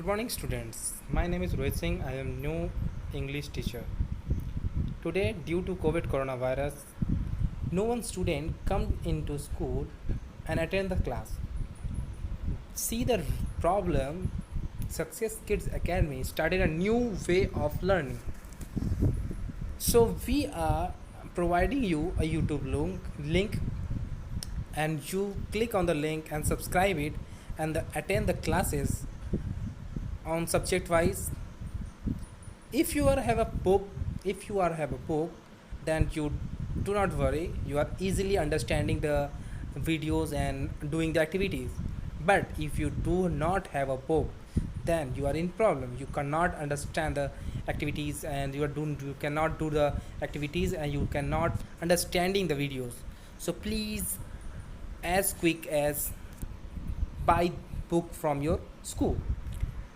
Good morning, students. My name is Rohit Singh. I am new English teacher. Today, due to COVID coronavirus, no one student come into school and attend the class. See the problem. Success Kids Academy started a new way of learning. So we are providing you a YouTube link, and you click on the link and subscribe it, and attend the classes on subject wise. If you have a book, then you do not worry, you are easily understanding the videos and doing the activities. But if you do not have a book, then you are in problem, you cannot understand the activities, and you cannot do the activities, and you cannot understanding the videos. So please, as quick as buy book from your school.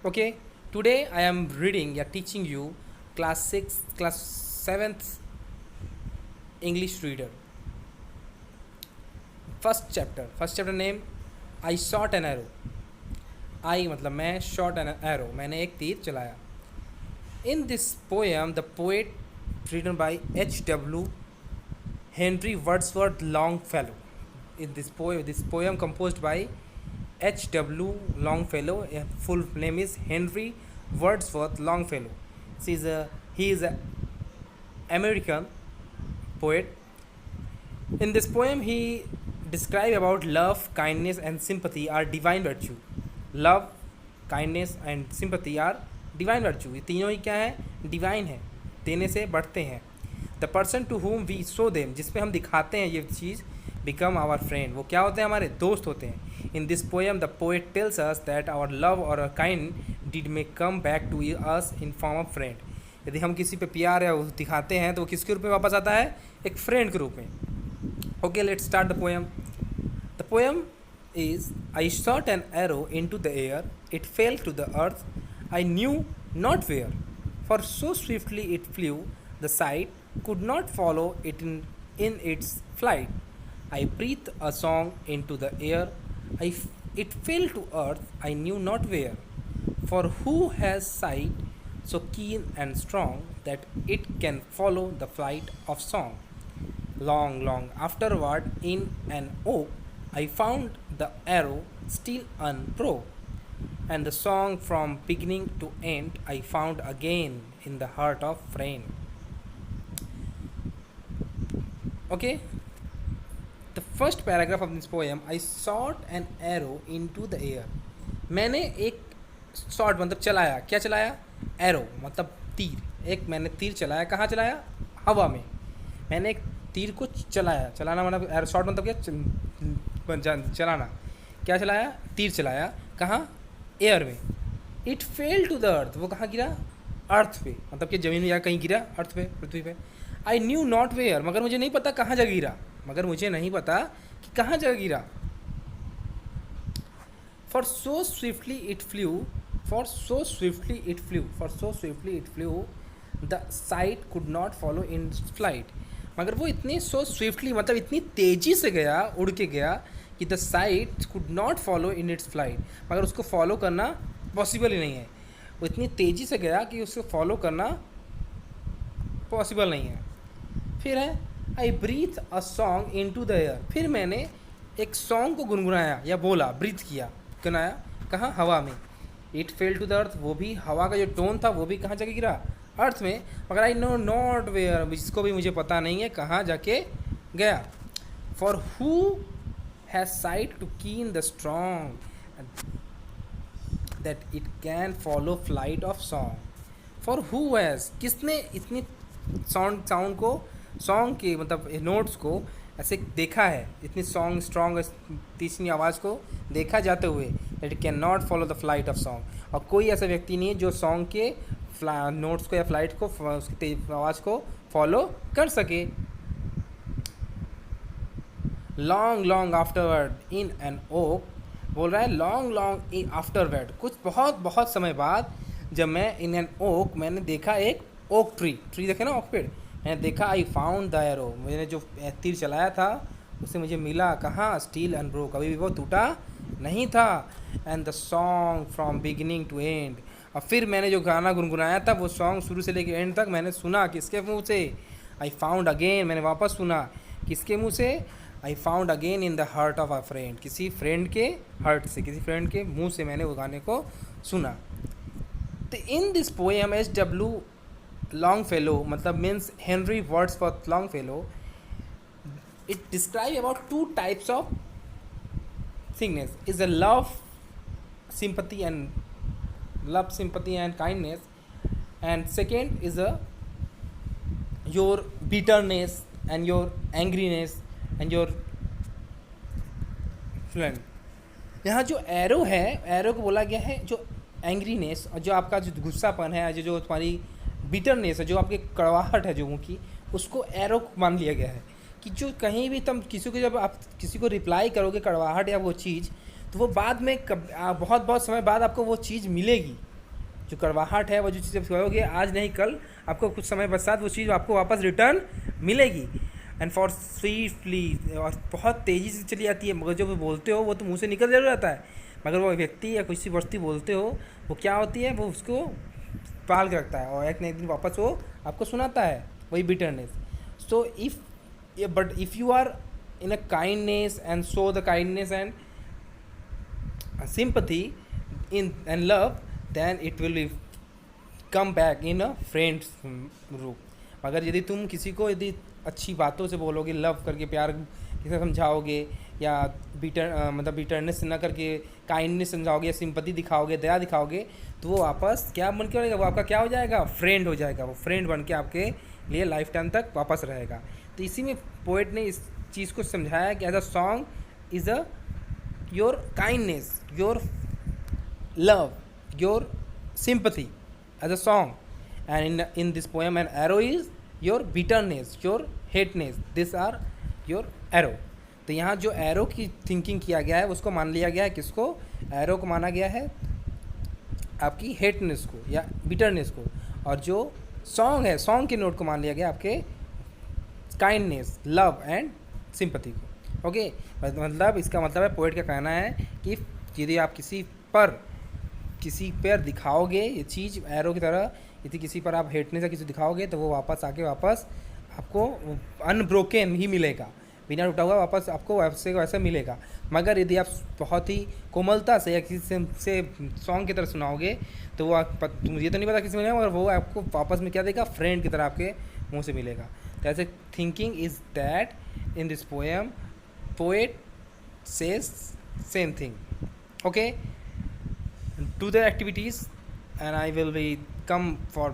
Okay, today I am reading, yeah, teaching you class 7th English reader. First chapter name, I shot an arrow. I मतलब मैं, shot an arrow मैंने एक तीर चलाया. In this poem, the poet, written by H.W. Henry Wordsworth Longfellow. This poem composed by H.W. Longfellow. Full name is Henry Wordsworth Longfellow. He is a American poet. In this poem, he describes about love, kindness, and sympathy are divine virtue. Love, kindness, and sympathy are divine virtue. ये तीनों ही क्या है? Divine है, देने से बढ़ते हैं. The person to whom we show them, जिस पे हम दिखाते हैं ये चीज़, become our friend. वो क्या होते हैं? हमारे दोस्त होते हैं. In this poem, the poet tells us that our love or a kind deed may come back to us in form of friend. यदि हम किसी पे प्यार या दिखाते हैं तो वो किसके रूप में वापस आता है? एक फ्रेंड के रूप में. Okay, let's start the poem. The poem is, I shot an arrow into the air. It fell to the earth. I knew not where. For so swiftly it flew, the sight could not follow it in its flight. I breathed a song into the air. It fell to earth. I knew not where. For who has sight so keen and strong that it can follow the flight of song? Long, long afterward, in an oak, I found the arrow still unbroke, and the song from beginning to end I found again in the heart of rain. Okay, the first paragraph of this poem, I shot an arrow into the air. मैंने एक shot मतलब चलाया. क्या चलाया? Arrow मतलब तीर. एक मैंने तीर चलाया. कहाँ चलाया? हवा में. मैंने एक तीर को चलाया. चलाना मतलब एरो, शॉट मतलब क्या? चलाना. क्या चलाया? तीर चलाया. कहाँ? एयर में. It fell to the earth. वो कहाँ गिरा? अर्थ पे. मतलब कि ज़मीन में या कहीं गिरा, अर्थ पे, पृथ्वी पे. I knew not where. मगर मुझे नहीं पता कहाँ जा गिरा. कि कहाँ जगह गिरा. For so swiftly it flew, the sight could not follow in flight. मगर वो इतनी so swiftly मतलब इतनी तेज़ी से गया, उड़ के गया कि the sight could not follow in its flight. मगर उसको फॉलो करना पॉसिबल ही नहीं है. वो इतनी तेज़ी से गया कि उसको फॉलो करना पॉसिबल नहीं है. फिर है, I breathe a song into the air. फिर मैंने एक सॉन्ग को गुनगुनाया या बोला, ब्रीथ किया, गुनाया. कहाँ? हवा में. It fell to the earth. वो भी हवा का जो टोन था वो भी कहाँ जाके गिरा? अर्थ में. मगर आई नो नॉट वेयर. जिसको भी मुझे पता नहीं है कहाँ जाके गया. For who has sight to keen the strong that it can follow flight of song. For who has, किसने इतनी साउंड को, सॉन्ग के मतलब नोट्स को ऐसे देखा है, इतनी स्ट्रॉन्ग तीसरी आवाज़ को देखा जाते हुए, that it can not follow the flight of song. और कोई ऐसा व्यक्ति नहीं है जो सॉन्ग के नोट्स को या फ्लाइट को, उसकी आवाज़ को फॉलो कर सके. Long long afterward in an oak. बोल रहा है लॉन्ग लॉन्ग आफ्टरवर्ड, कुछ बहुत समय बाद, जब मैं इन एन ओक, मैंने देखा एक ओक ट्री देखे ना, ओक पेड़. मैंने देखा, आई फाउंड द एरो. मैंने जो तीर चलाया था उससे मुझे मिला. कहाँ? Still unbroke. कभी भी वो टूटा नहीं था. And the song from beginning to end. और फिर मैंने जो गाना गुनगुनाया था वो सॉन्ग शुरू से लेकर एंड तक मैंने सुना किसके मुंह से, आई फाउंड अगेन, मैंने वापस सुना किसके मुंह से, I found again in the heart of a friend, किसी फ्रेंड के हार्ट से, किसी फ्रेंड के मुंह से मैंने वो गाने को सुना। तो in this poem H W Longfellow, मतलब means Henry Wordsworth Longfellow, it describe about two types of thingness, is a love sympathy and kindness, and second is a your bitterness and your angriness and your friend। यहाँ जो arrow है, arrow को बोला गया है जो angriness और जो आपका जो गुस्सापन है, जो तुम्हारी बिटरनेस है, जो आपकी कड़वाहट है जो मुँह की, उसको एरो मान लिया गया है कि जो कहीं भी तुम किसी को, जब आप किसी को रिप्लाई करोगे कड़वाहट या वो चीज़, तो वो बाद में बहुत समय बाद आपको वो चीज़ मिलेगी। जो कड़वाहट है वो जो चीज़ आप करोगे आज नहीं कल, आपको कुछ समय पश्चात वो चीज़ आपको वापस रिटर्न मिलेगी। एंड फॉर स्वीटली, और बहुत तेज़ी से चली जाती है, मगर जो वो बोलते हो वो तो मुँह से निकल जरूर जाता है, मगर वो व्यक्ति या किसी वस्तु बोलते हो वो क्या होती है, वो उसको पाल के रखता है और एक न एक दिन वापस वो आपको सुनाता है, वही bitterness. So if but if you are in a kindness and show the kindness and sympathy in and love, then it will be come back in a friends रूप। मगर यदि तुम किसी को यदि अच्छी बातों से बोलोगे, लव करके प्यार किसे समझाओगे, या मतलब बिटरनेस ना करके काइंडनेस समझाओगे, या सिंपैथी दिखाओगे, दया दिखाओगे, तो वो वापस क्या बन के रहेगा, वो आपका क्या हो जाएगा, फ्रेंड हो जाएगा। वो फ्रेंड बन के आपके लिए लाइफ टाइम तक वापस रहेगा। तो इसी में पोएट ने इस चीज़ को समझाया कि as a song is a your kindness, your love, your sympathy as a song, and in this poem an arrow is your bitterness, your hateness, this are your arrow. तो यहाँ जो एरो की thinking किया गया है उसको मान लिया गया है, किसको, एरो को माना गया है आपकी हेटनेस को या बिटरनेस को, और जो सॉन्ग है, सॉन्ग के नोट को मान लिया गया आपके काइंडनेस, लव एंड सिंपैथी को। ओके, मतलब इसका मतलब है, पोएट का कहना है कि यदि आप किसी पर दिखाओगे ये चीज़ एरो की तरह, यदि किसी पर आप हेटनेस या किसी दिखाओगे तो वो वापस आपको अनब्रोकन ही मिलेगा, बिना टूटा हुआ वापस आपको वैसे मिलेगा। मगर यदि आप बहुत ही कोमलता से या किसी से सॉन्ग की तरह सुनाओगे तो वो मुझे तो नहीं पता किसी मिलेगा, मगर वो आपको वापस में क्या देगा, फ्रेंड की तरह आपके मुंह से मिलेगा। As a thinking is that in this poem poet says same thing। Okay, do the activities and I will be come for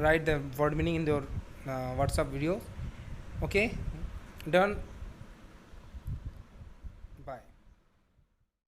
write the word meaning in your WhatsApp video। Okay, done।